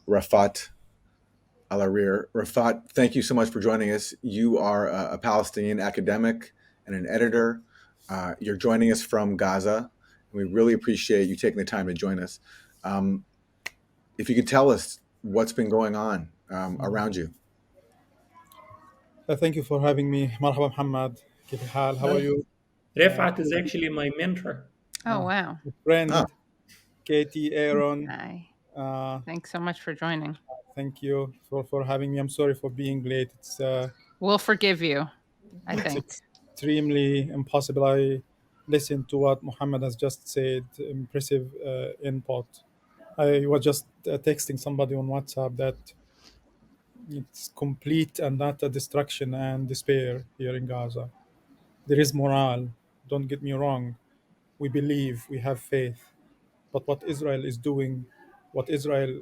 Refaat Alareer. Refaat, thank you so much for joining us. You are a Palestinian academic and an editor. You're joining us from Gaza. We really appreciate you taking the time to join us. Um, if you could tell us what's been going on around you. Thank you for having me. مرحبا محمد. كيف الحال? How are you? Uh, Refat is actually my mentor. Oh, wow. Oh, friend Katie, Aaron. Hi. Uh, Thanks so much for joining. thank you for having me. I'm sorry for being late. We'll forgive you, I It's think. extremely impossible. I listened to what Muhammad has just said. Impressive input. I was just texting somebody on WhatsApp that it's complete and utter destruction and despair here in Gaza. There is morale. Don't get me wrong. We believe, we have faith. But what Israel is doing, what Israel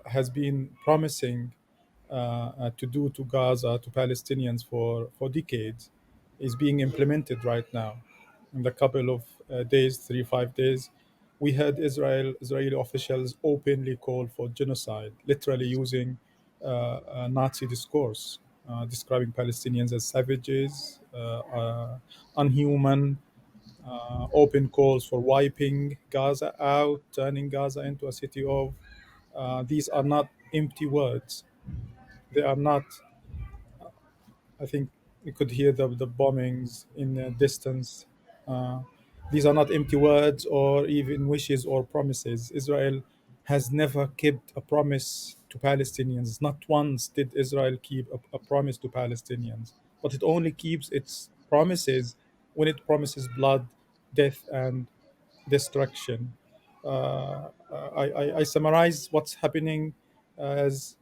has been promising to do to Gaza, to Palestinians for decades, is being implemented right now. In the couple of days, 5 days, we had Israeli officials openly call for genocide, literally using Nazi discourse, describing Palestinians as savages, unhuman, open calls for wiping Gaza out, turning Gaza into a city of. These are not empty words. They are not. I think you could hear the bombings in the distance. Uh, these are not empty words or even wishes or promises. Israel has never kept a promise to Palestinians. Not once did Israel keep a promise to Palestinians, but it only keeps its promises when it promises blood, death, and destruction. I summarize what's happening as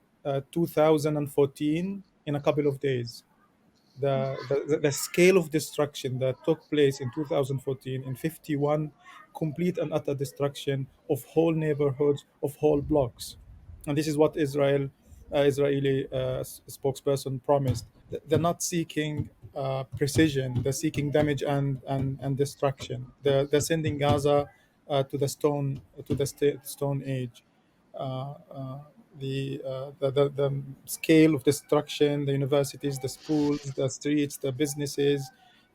2014 in a couple of days. The scale of destruction that took place in 2014 in 51, complete and utter destruction of whole neighborhoods, of whole blocks. And this is what Israeli spokesperson promised. They're not seeking precision, they're seeking damage and destruction. They're sending Gaza to the stone age. uh, uh, the scale of destruction, the universities, the schools, the streets, the businesses.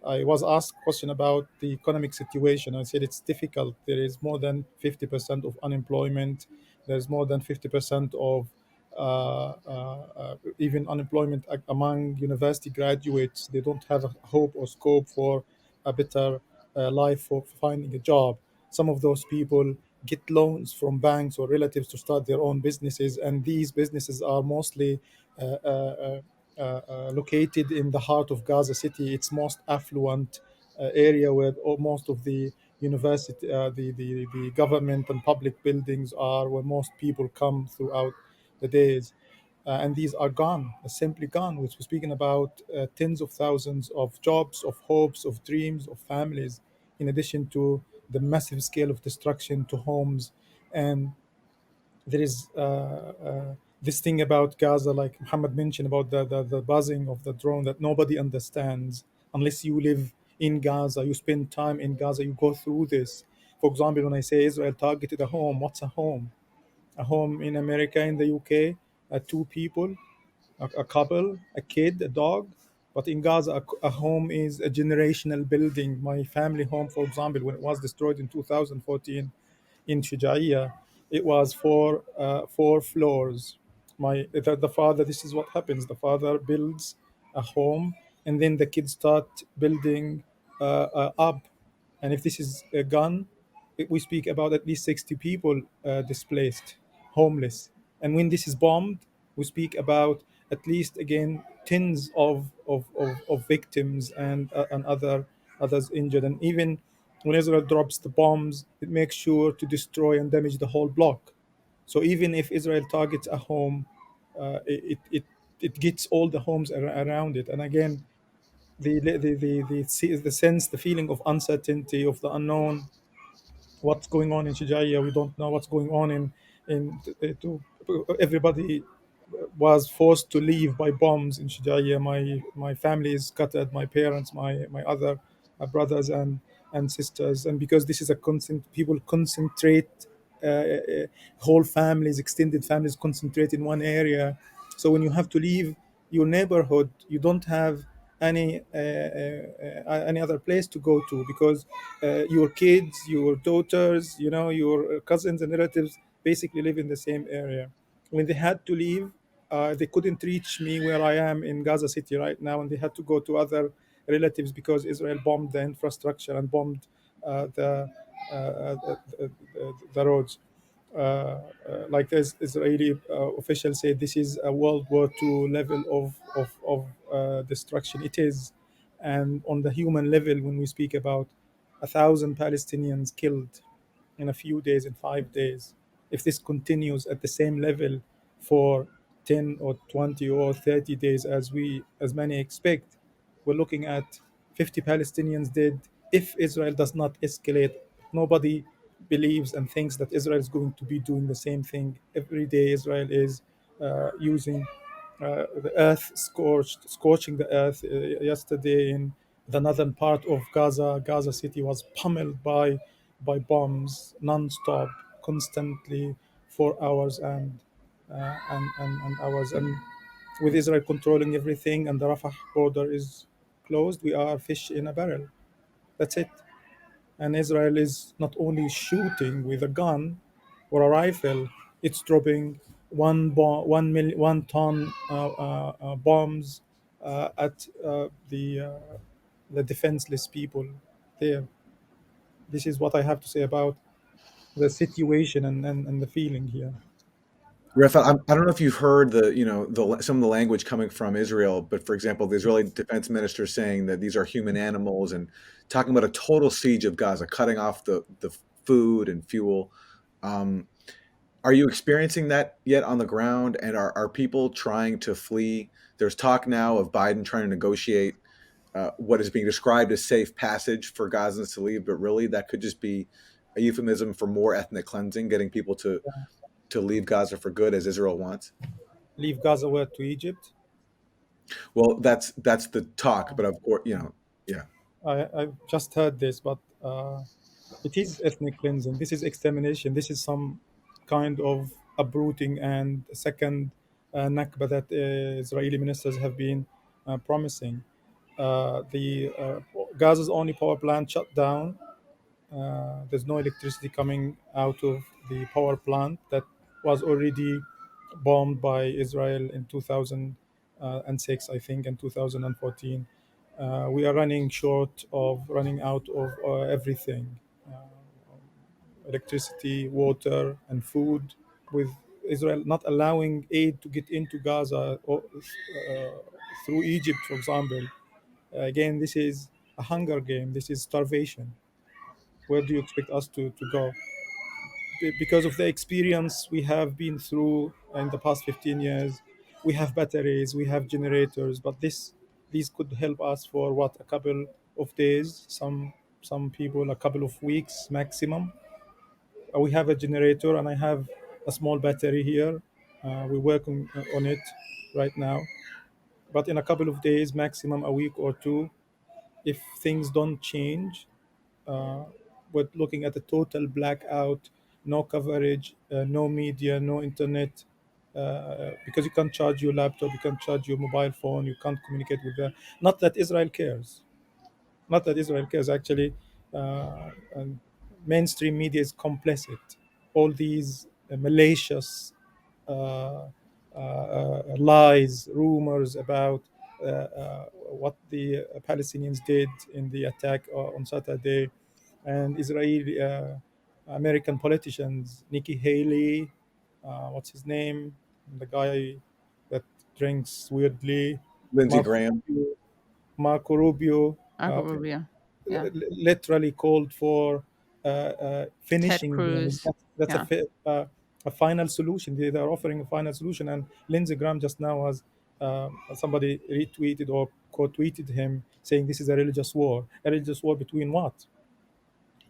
I was asked a question about the economic situation. I said it's difficult. There is more than 50% of unemployment. There's more than 50% of even unemployment among university graduates. They don't have a hope or scope for a better life, for finding a job. Some of those people get loans from banks or relatives to start their own businesses, and these businesses are mostly located in the heart of Gaza City. It's most affluent area where most of the university, the government and public buildings are, where most people come throughout the days. And these are gone, simply gone. We're speaking about tens of thousands of jobs, of hopes, of dreams, of families, in addition to the massive scale of destruction to homes. And there is this thing about Gaza, like Muhammad mentioned, about the buzzing of the drone that nobody understands unless you live in Gaza, you spend time in Gaza, you go through this. For example, when I say Israel targeted a home, what's a home? A home in America, in the UK, two people, a couple, a kid, a dog. But in Gaza, a home is a generational building. My family home, for example, when it was destroyed in 2014 in Shujaiya, it was four floors. The father, this is what happens. The father builds a home, and then the kids start building up. And if this is a gun, we speak about at least 60 people displaced, homeless. And when this is bombed, we speak about at least, again, tens of victims and others injured. And even when Israel drops the bombs, it makes sure to destroy and damage the whole block. So even if Israel targets a home, it gets all the homes around it. And again, the sense, the feeling of uncertainty, of the unknown, what's going on in Shijaiya. We don't know what's going on everybody was forced to leave by bombs in Shijaiya. My family is scattered. My parents, my other brothers and sisters, and because this is a people concentrate whole families, extended families concentrate in one area. So when you have to leave your neighborhood, you don't have any other place to go to, because your kids, your daughters, your cousins and relatives basically live in the same area. When they had to leave, they couldn't reach me where I am in Gaza City right now, and they had to go to other relatives because Israel bombed the infrastructure and bombed the roads. Like this Israeli official said, this is a World War II level of destruction. It is. And on the human level, when we speak about 1,000 Palestinians killed in a few days, in 5 days, if this continues at the same level for 10 or 20 or 30 days, as many expect, we're looking at 50 Palestinians dead if Israel does not escalate. Nobody believes and thinks that Israel is going to be doing the same thing every day. Israel is using the earth, scorching the earth. Yesterday, in the northern part of Gaza, Gaza City was pummeled by bombs non-stop, constantly, for hours and hours. And with Israel controlling everything and the Rafah border is closed, we are fish in a barrel. That's it. And Israel is not only shooting with a gun or a rifle, it's dropping 1 ton bombs at the defenseless people there. This is what I have to say about the situation and the feeling here. Refaat, I don't know if you've heard some of the language coming from Israel, but for example, the Israeli defense minister saying that these are human animals and talking about a total siege of Gaza, cutting off the food and fuel. Um, are you experiencing that yet on the ground? And are people trying to flee? There's talk now of Biden trying to negotiate what is being described as safe passage for Gazans to leave, but really that could just be a euphemism for more ethnic cleansing, getting people to leave Gaza for good, as Israel wants. Leave Gaza where, to Egypt? Well, that's the talk, but of course, yeah. I've just heard this, but it is ethnic cleansing. This is extermination. This is some kind of uprooting and second Nakba that Israeli ministers have been promising. The Gaza's only power plant shut down. There's no electricity coming out of the power plant that was already bombed by Israel in 2006, I think, and 2014. We are running out of everything, electricity, water, and food, with Israel not allowing aid to get into Gaza through Egypt, for example. Again, this is a hunger game. This is starvation. Where do you expect us to go? Because of the experience we have been through in the past 15 years, we have batteries, we have generators, but these could help us for what, a couple of days, some people a couple of weeks maximum. We have a generator and I have a small battery here. We're working on it right now, but in a couple of days, maximum a week or two, if things don't change, uh, we're looking at a total blackout, no coverage, no media, no internet, because you can't charge your laptop, you can't charge your mobile phone, you can't communicate with the. Not that Israel cares. Not that Israel cares. Actually, and mainstream media is complicit. All these malicious lies, rumors about what the Palestinians did in the attack on Saturday, and Israeli American politicians, Nikki Haley, what's his name, the guy that drinks weirdly, Lindsey Marco Graham. Rubio, Marco Rubio Marco Rubio. Yeah. literally called for Ted finishing them. Cruz. That's Yeah. a final solution. They are offering a final solution. And Lindsey Graham just now was somebody retweeted or quote tweeted him saying this is a religious war. A religious war between what?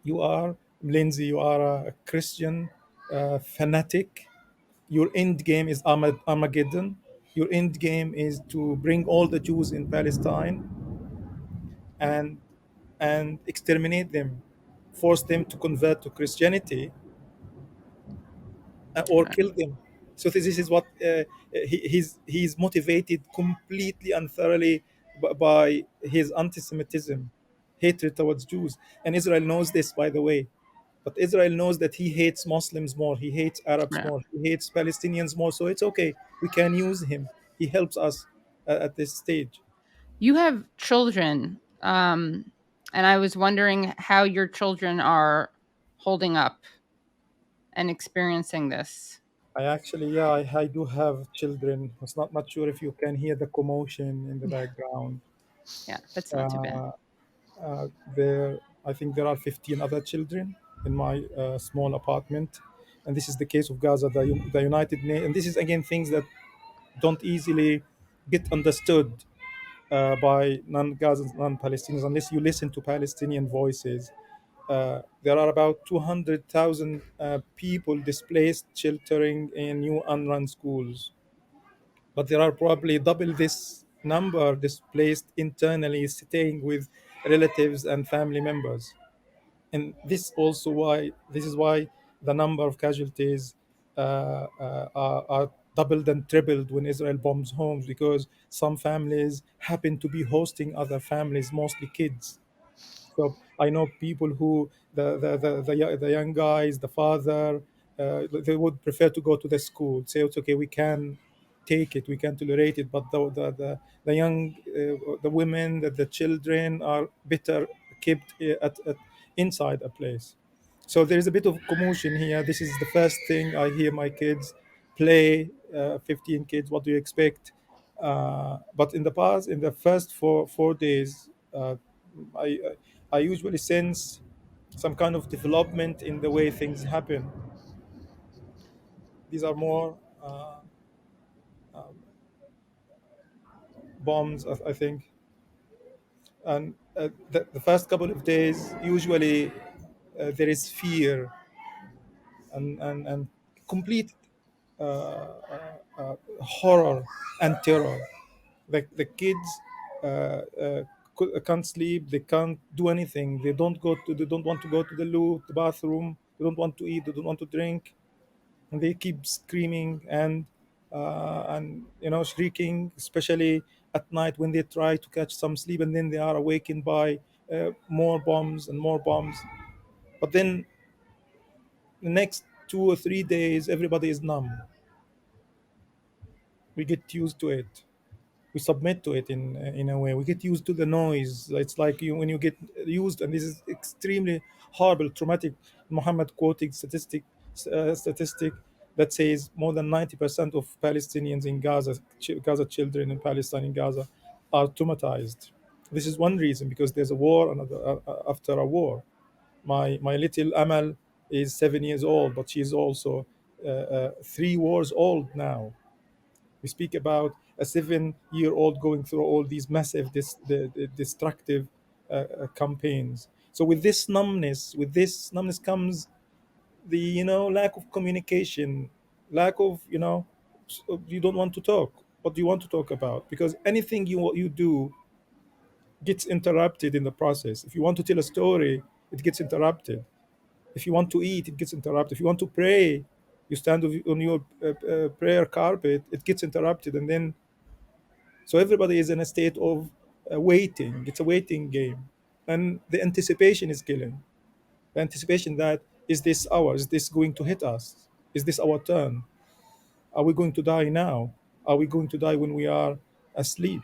You are, Lindsey, you are a Christian fanatic. Your end game is Armageddon. Your end game is to bring all the Jews in Palestine and exterminate them, force them to convert to Christianity, or Right. kill them. So this is what he's motivated completely and thoroughly by his anti-Semitism, hatred towards Jews, and Israel knows this, by the way. But Israel knows that he hates Muslims more, he hates Arabs Yeah. more, he hates Palestinians more. So it's okay. We can use him. He helps us at this stage. You have children, and I was wondering how your children are holding up and experiencing this. I actually, yeah, I do have children. I was not sure if you can hear the commotion in the Yeah, background. yeah, that's not too bad. Uh, there, I think there are 15 other children in my small apartment, and this is the case of Gaza. The United Nations, and this is again things that don't easily get understood by non-Gazans, non-Palestinians, unless you listen to Palestinian voices. There are about 200,000 people displaced, sheltering in new unrun schools, but there are probably double this number displaced internally, staying with relatives and family members. And this is why the number of casualties are doubled and tripled when Israel bombs homes, because some families happen to be hosting other families, mostly kids. So I know people who the young guys, the father, they would prefer to go to the school. Say it's okay, we can take it, we can tolerate it, but the young, the women, the children are better kept at inside a place. So there is a bit of commotion here. This is the first thing I hear my kids play. 15 kids. What do you expect? But in the past, in the first four days, I I usually sense some kind of development in the way things happen. These are more bombs, I think, and the first couple of days usually there is fear and complete horror and terror. The kids can't sleep. They can't do anything. They don't go to. They don't want to go to the bathroom. They don't want to eat. They don't want to drink, and they keep screaming and shrieking, especially at night when they try to catch some sleep, and then they are awakened by more bombs and more bombs. But then the next 2 or 3 days, everybody is numb. We get used to it. We submit to it in a way. We get used to the noise. It's like when you get used, and this is extremely horrible, traumatic. Muhammad quoting statistic that says more than 90% of Palestinians in Gaza, Gaza children in Palestine in Gaza, are traumatized. This is one reason, because there's a war another after a war. My little Amal is 7 years old, but she's also 3 wars old now. We speak about a 7-year-old going through all these massive the destructive campaigns. So with this numbness comes the lack of communication, lack of you don't want to talk. What do you want to talk about? Because anything you do gets interrupted in the process. If you want to tell a story, it gets interrupted. If you want to eat, it gets interrupted. If you want to pray, you stand on your prayer carpet, it gets interrupted, and then so everybody is in a state of waiting. It's a waiting game, and the anticipation is killing. The anticipation that is this ours? Is this going to hit us? Is this our turn? Are we going to die now? Are we going to die when we are asleep?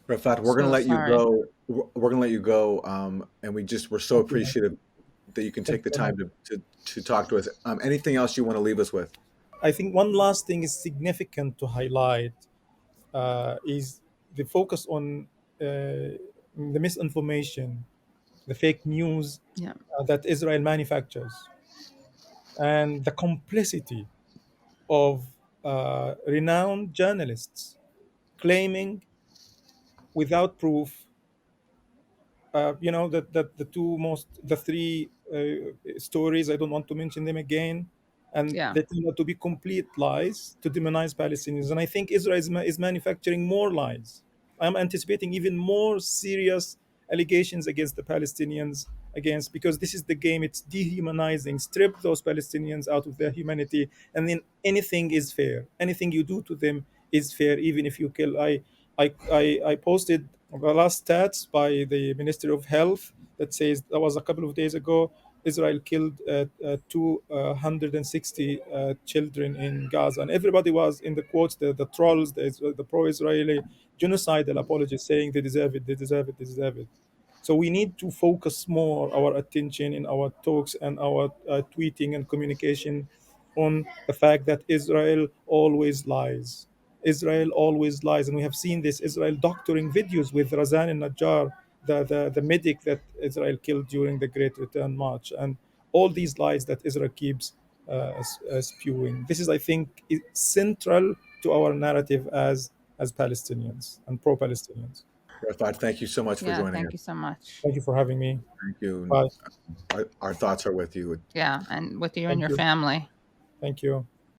Rafat, we're going to So let you sorry. go. We're going to let you go. And we're so Thank you, man. appreciative that you can Thank take you the so much. time to talk to us. Anything else you want to leave us with? I think one last thing is significant to highlight is the focus on the misinformation, the fake news Yeah, that Israel manufactures, and the complicity of renowned journalists claiming without proof, that the three stories, I don't want to mention them again, and yeah. they turn out to be complete lies to demonize Palestinians. And I think Israel is manufacturing more lies. I'm anticipating even more serious allegations against the Palestinians against, because this is the game. It's dehumanizing. Strip those Palestinians out of their humanity, and then anything is fair. Anything you do to them is fair, even if you kill. I posted the last stats by the Ministry of Health that says, that was a couple of days ago, Israel killed 260 children in Gaza, and everybody was in the quotes, the trolls, the pro-Israeli genocidal apologists, saying they deserve it, they deserve it, they deserve it. So we need to focus more our attention in our talks and our tweeting and communication on the fact that Israel always lies. Israel always lies, and we have seen this. Israel doctoring videos with Razan and Najjar, the medic that Israel killed during the Great Return March, and all these lies that Israel keeps spewing. This is, I think, central to our narrative as Palestinians and pro-Palestinians. Refaat, thank you so much for Yeah, joining thank us. you so much. Thank you for having me. Thank you. Bye. Our thoughts are with you. Yeah, and with you and Thank your you. family. Thank you.